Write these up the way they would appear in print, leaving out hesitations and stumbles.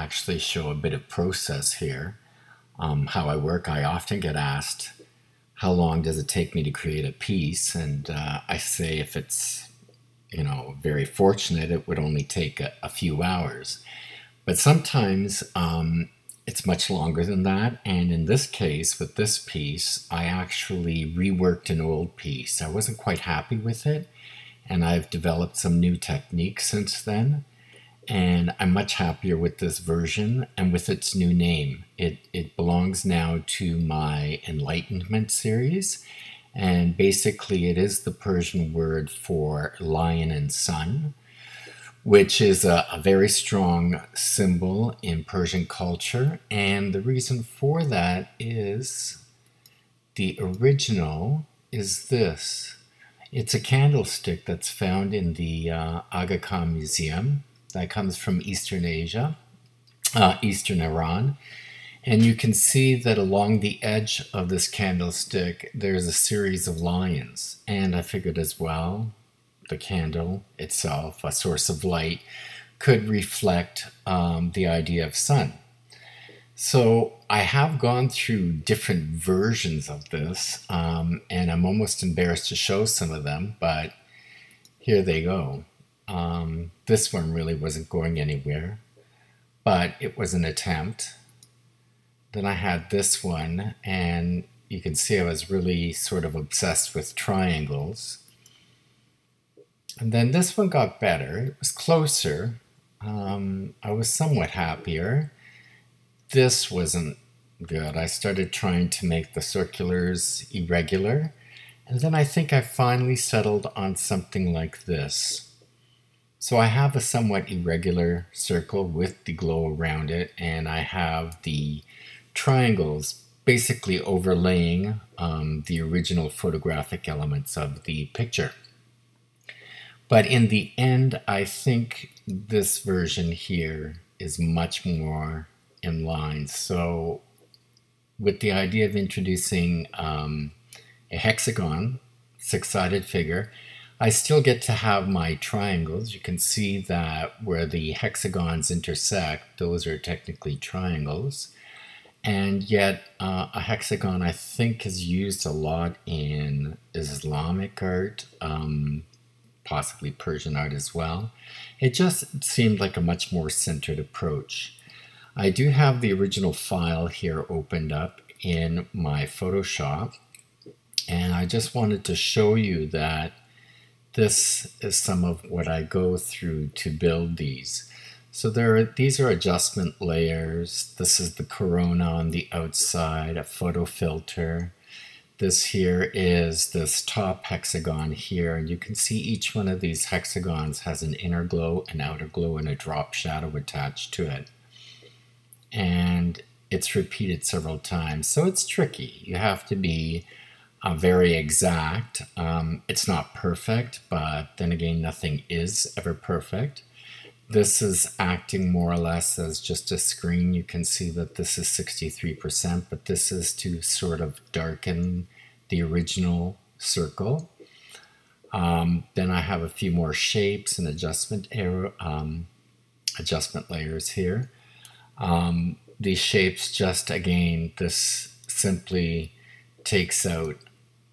actually show a bit of process here. How I work, I often get asked, how long does it take me to create a piece? And I say if it's, very fortunate, it would only take a few hours. But sometimes it's much longer than that. And in this case, with this piece, I actually reworked an old piece. I wasn't quite happy with it, and I've developed some new techniques since then. And I'm much happier with this version and with its new name. It belongs now to my Enlightenment series. And basically it is the Persian word for lion and sun, which is a very strong symbol in Persian culture. And the reason for that is the original is this. It's a candlestick that's found in the Aga Khan Museum. That comes from Eastern Asia, Eastern Iran. And you can see that along the edge of this candlestick, there's a series of lions. And I figured as well, the candle itself, a source of light, could reflect the idea of sun. So I have gone through different versions of this, and I'm almost embarrassed to show some of them, but here they go. This one really wasn't going anywhere, but it was an attempt. Then I had this one, and you can see I was really sort of obsessed with triangles. And then this one got better. It was closer. I was somewhat happier. This wasn't good. I started trying to make the circulars irregular. And then I think I finally settled on something like this. So I have a somewhat irregular circle with the glow around it, and I have the triangles basically overlaying the original photographic elements of the picture. But in the end, I think this version here is much more in line. So with the idea of introducing a hexagon, six-sided figure, I still get to have my triangles. You can see that where the hexagons intersect, those are technically triangles. And yet a hexagon, I think, is used a lot in Islamic art, possibly Persian art as well. It just seemed like a much more centered approach. I do have the original file here opened up in my Photoshop, and I just wanted to show you that this is some of what I go through to build these. So these are adjustment layers. This is the corona on the outside, a photo filter. This here is this top hexagon here, and you can see each one of these hexagons has an inner glow, an outer glow, and a drop shadow attached to it. And it's repeated several times, so it's tricky. You have to be very exact. It's not perfect, but then again, nothing is ever perfect. This is acting more or less as just a screen. You can see that this is 63%, but this is to sort of darken the original circle. Then I have a few more shapes and adjustment layers here. These shapes just, again, this simply takes out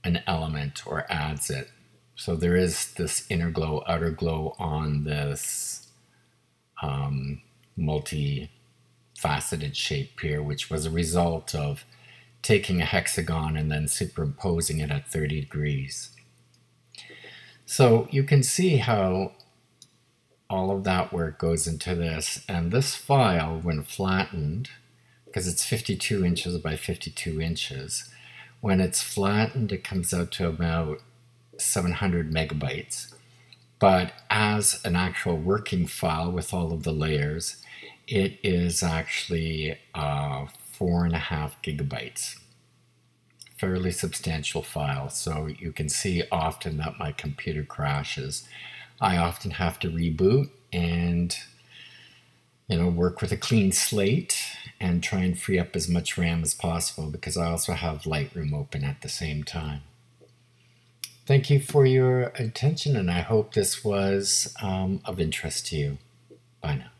an element or adds it. So there is this inner glow, outer glow on this multi-faceted shape here, which was a result of taking a hexagon and then superimposing it at 30 degrees. So you can see how all of that work goes into this, and this file, when flattened, because it's 52 inches by 52 inches, when it's flattened, it comes out to about 700 megabytes. But as an actual working file with all of the layers, it is actually 4.5 gigabytes. Fairly substantial file, so you can see often that my computer crashes. I often have to reboot and work with a clean slate and try and free up as much RAM as possible, because I also have Lightroom open at the same time. Thank you for your attention, and I hope this was of interest to you. Bye now.